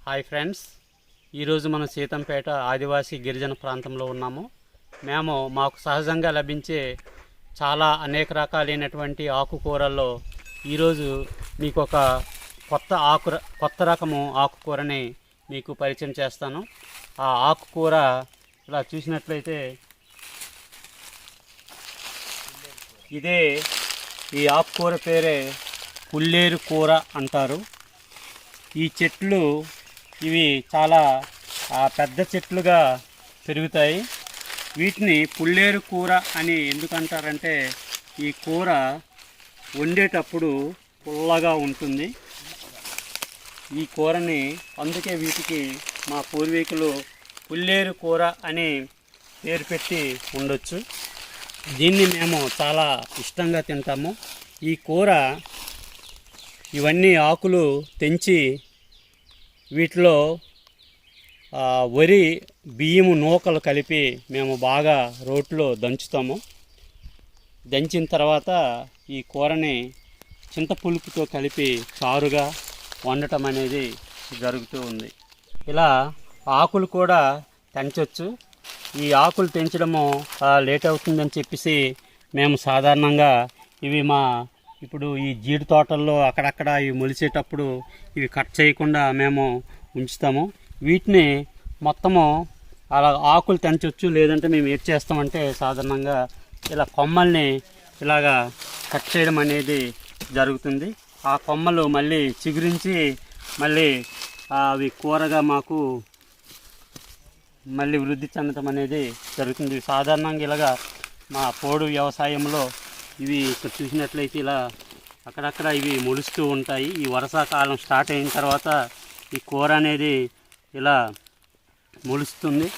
Hi friends, ఈరోజు మనం సీతంపేట ఆదివాసీ గిరిజన ప్రాంతంలో ఉన్నాము. మేము మాకు సహజంగా లభించే చాలా అనేక రకాలైనటువంటి ఆకుకూరల్లో ఈరోజు మీకు ఒక కొత్త రకము ఆకుకూరని మీకు పరిచయం చేస్తాను. ఆ ఆకుకూర ఇలా చూసినట్లయితే ఇదే ఈ ఆకుకూర పేరే పుల్లేరు కూర అంటారు. ఈ చెట్లు ఇవి చాలా పెద్ద చెట్లుగా పెరుగుతాయి. వీటిని పుల్లేరు కూర అని ఎందుకంటారంటే ఈ కూర వండేటప్పుడు పుల్లగా ఉంటుంది. ఈ కూరని అందుకే వీటికి మా పూర్వీకులు పుల్లేరు కూర అని పేరు పెట్టి ఉండొచ్చు. దీన్ని మేము చాలా ఇష్టంగా తింటాము. ఈ కూర ఇవన్నీ ఆకులు తెంచి వీటిలో వరి బియ్యము నూకలు కలిపి మేము బాగా రోట్లో దంచుతాము. దంచిన తర్వాత ఈ కూరని చింతపులుపుతో కలిపి చారుగా వండటం అనేది జరుగుతూ ఉంది. ఇలా ఆకులు కూడా తెంచవచ్చు. ఈ ఆకులు తెంచడము లేట్ అవుతుందని చెప్పేసి మేము సాధారణంగా ఇవి ఇప్పుడు ఈ జీడి తోటల్లో అక్కడక్కడ ఇవి మొలిచేటప్పుడు ఇవి కట్ చేయకుండా మేము ఉంచుతాము. వీటిని మొత్తము అలా ఆకులు తెంచవచ్చు. లేదంటే మేము ఏం చేస్తామంటే సాధారణంగా ఇలా కొమ్మల్ని ఇలాగా కట్ చేయడం అనేది జరుగుతుంది. ఆ కొమ్మలు మళ్ళీ చిగురించి మళ్ళీ అవి కూరగా మాకు మళ్ళీ వృద్ధి చెందడం అనేది జరుగుతుంది. సాధారణంగా ఇలాగా మా పోడు వ్యవసాయంలో ఇవి ఇక్కడ చూసినట్లయితే ఇలా అక్కడక్కడ ఇవి మొలుస్తూ ఉంటాయి. ఈ వర్షాకాలం స్టార్ట్ అయిన తర్వాత ఈ కూర అనేది ఇలా మొలుస్తుంది.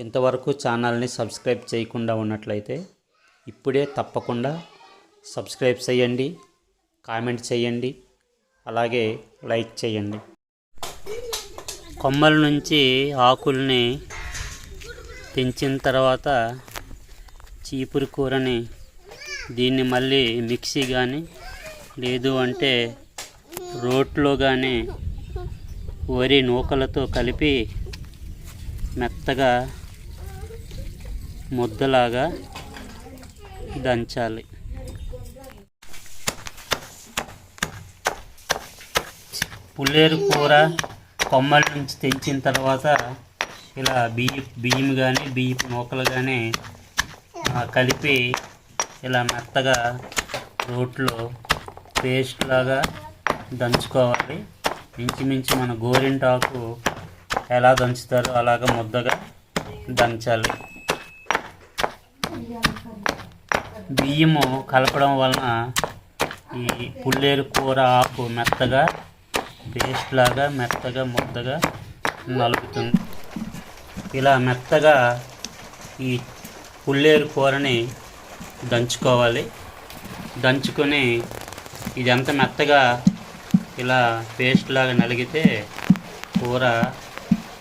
ఇంతవరకు ఛానల్ని సబ్స్క్రైబ్ చేయకుండా ఉన్నట్లయితే ఇప్పుడే తప్పకుండా సబ్స్క్రైబ్ చేయండి, కామెంట్ చేయండి, అలాగే లైక్ చేయండి. కొమ్మల నుంచి ఆకుల్ని తెంచిన తర్వాత చీపురు కూరని దీన్ని మళ్ళీ మిక్సీ కానీ లేదు అంటే రోట్లో కానీ వరి నూకలతో కలిపి మెత్తగా ముద్దలాగా దంచాలి. పుల్లేరు కూర కొమ్మల నుంచి తెంచిన తర్వాత ఇలా బియ్యం కానీ బియ్యపు నూకలు కానీ కలిపి ఇలా మెత్తగా రోట్లో పేస్ట్ లాగా దంచుకోవాలి. ఇంచుమించు మన గోరింటాకు ఎలా దంచుతారో అలాగ ముద్దగా దంచాలి. బియ్యము కలపడం వలన ఈ పుల్లేరు కూర ఆకు మెత్తగా పేస్ట్ లాగా మెత్తగా ముద్దగా నలుపుతుంది. ఇలా మెత్తగా ఈ పుల్లేరు కూరని దంచుకోవాలి. దంచుకొని ఇదంతా మెత్తగా ఇలా పేస్ట్ లాగా నలిగితే కూర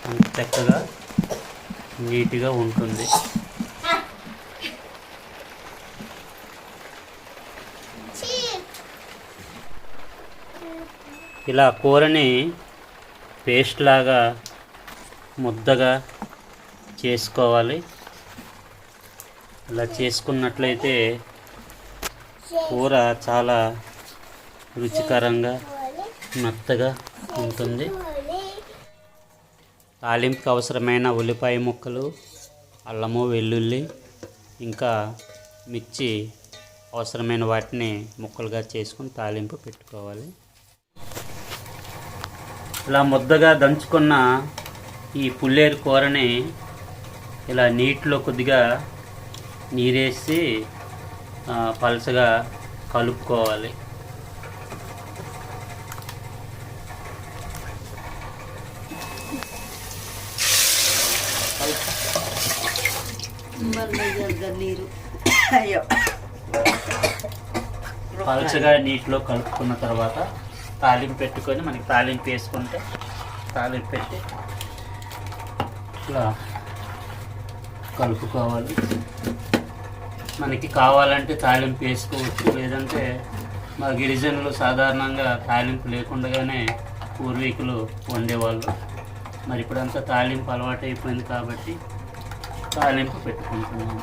అంత చక్కగా నీట్గా ఉంటుంది. ఇలా కూరని పేస్ట్ లాగా ముద్దగా చేసుకోవాలి. ఇలా చేసుకున్నట్లయితే కూర చాలా రుచికరంగా మెత్తగా ఉంటుంది. తాలింపుకి అవసరమైన ఉల్లిపాయ ముక్కలు, అల్లము, వెల్లుల్లి, ఇంకా మిర్చి అవసరమైన వాటిని ముక్కలుగా చేసుకొని తాలింపు పెట్టుకోవాలి. ఇలా ముద్దగా దంచుకున్న ఈ పుల్లేరు కూరని ఇలా నీటిలో కొద్దిగా నీరేసి పలసగా కలుపుకోవాలి. పలచగా నీటిలో కలుపుకున్న తర్వాత తాలింపు పెట్టుకొని మనకి తాలింపు వేసుకుంటే తాలింపు పెట్టి ఇట్లా కలుపుకోవాలి. మనకి కావాలంటే తాలింపు వేసుకోవచ్చు. లేదంటే మా గిరిజనులు సాధారణంగా తాలింపు లేకుండానే పూర్వీకులు వండేవాళ్ళు. మరి ఇప్పుడంతా తాలింపు అలవాటు అయిపోయింది కాబట్టి తాలింపు పెట్టుకుంటున్నాము.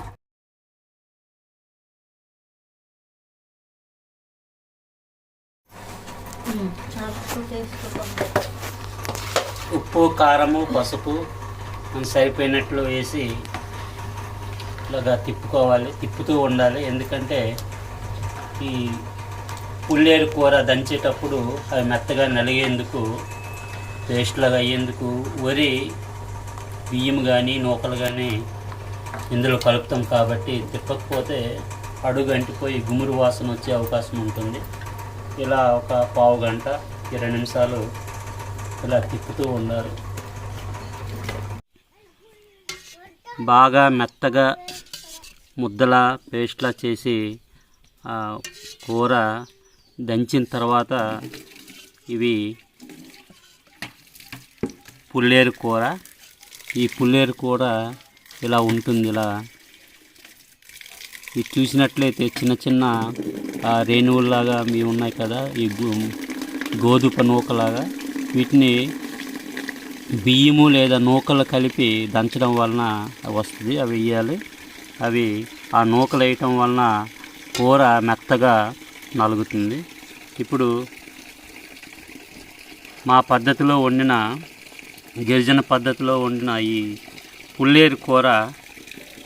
ఉప్పు, కారము, పసుపు సరిపోయినట్లు వేసి ఇలాగా తిప్పుకోవాలి, తిప్పుతూ ఉండాలి. ఎందుకంటే ఈ పుల్లేరు కూర దంచేటప్పుడు అవి మెత్తగా నలిగేందుకు, పేస్ట్లాగా అయ్యేందుకు వరి బియ్యం కానీ నూకలు కానీ ఇందులో కలుపుతాం కాబట్టి తిప్పకపోతే అడుగు అంటిపోయి గుమురు వాసన వచ్చే అవకాశం ఉంటుంది. ఇలా ఒక పావు గంట 20 నిమిషాలు ఇలా తిప్పుతూ ఉండాలి. బాగా మెత్తగా ముద్దలా పేస్ట్లా చేసి కూర దంచిన తర్వాత ఇవి పుల్లేరు కూర. ఈ పుల్లేరు కూర ఇలా ఉంటుంది. ఇలా ఇది చూసినట్లయితే చిన్న చిన్న రేణువుల్లాగా మీ ఉన్నాయి కదా, ఈ గోధుమ నూకలాగా, వీటిని బియ్యము లేదా నూకలు కలిపి దంచడం వలన వస్తుంది. అవి వేయాలి. అవి ఆ నూకలు వేయటం వలన కూర మెత్తగా నలుగుతుంది. ఇప్పుడు మా పద్ధతిలో వండిన, గిరిజన పద్ధతిలో వండిన ఈ పుల్లేరు కూర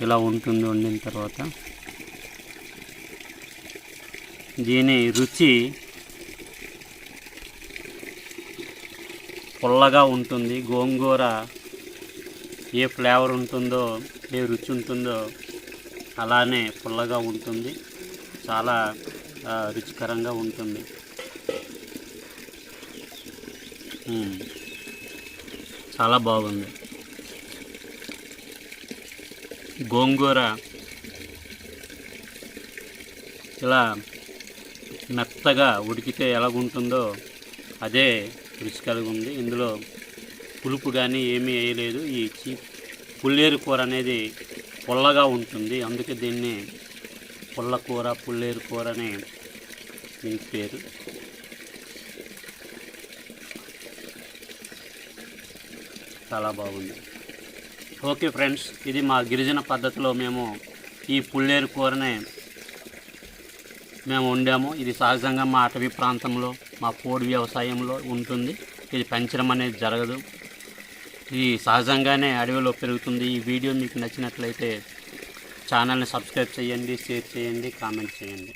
ఇలా ఉంటుంది. వండిన తర్వాత దీని రుచి పుల్లగా ఉంటుంది. గోంగూర ఏ ఫ్లేవర్ ఉంటుందో, ఏ రుచి ఉంటుందో అలానే పుల్లగా ఉంటుంది. చాలా రుచికరంగా ఉంటుంది. చాలా బాగుంది. గోంగూర ఇలా మెత్తగా ఉడికితే ఎలాగుంటుందో అదే రుచి కలిగి ఉంది. ఇందులో పులుపు కానీ ఏమీ వేయలేదు. ఈ పుల్లేరు కూర అనేది పుల్లగా ఉంటుంది. అందుకే దీన్ని పుల్ల కూర, పుల్లేరు కూర అని దీనికి పేరు. చాలా బాగుంది. ఓకే ఫ్రెండ్స్, ఇది మా గిరిజన పద్ధతిలో మేము ఈ పుల్లేరు కూరనే మేము వండాము. ఇది సహజంగా మా అటవీ ప్రాంతంలో, మా పోడు వ్యవసాయంలో ఉంటుంది. ఇది పెంచడం అనేది జరగదు. ఇది సహజంగానే అడవిలో పెరుగుతుంది. ఈ వీడియో మీకు నచ్చినట్లయితే ఛానల్ని సబ్స్క్రైబ్ చేయండి, షేర్ చేయండి, కామెంట్ చేయండి.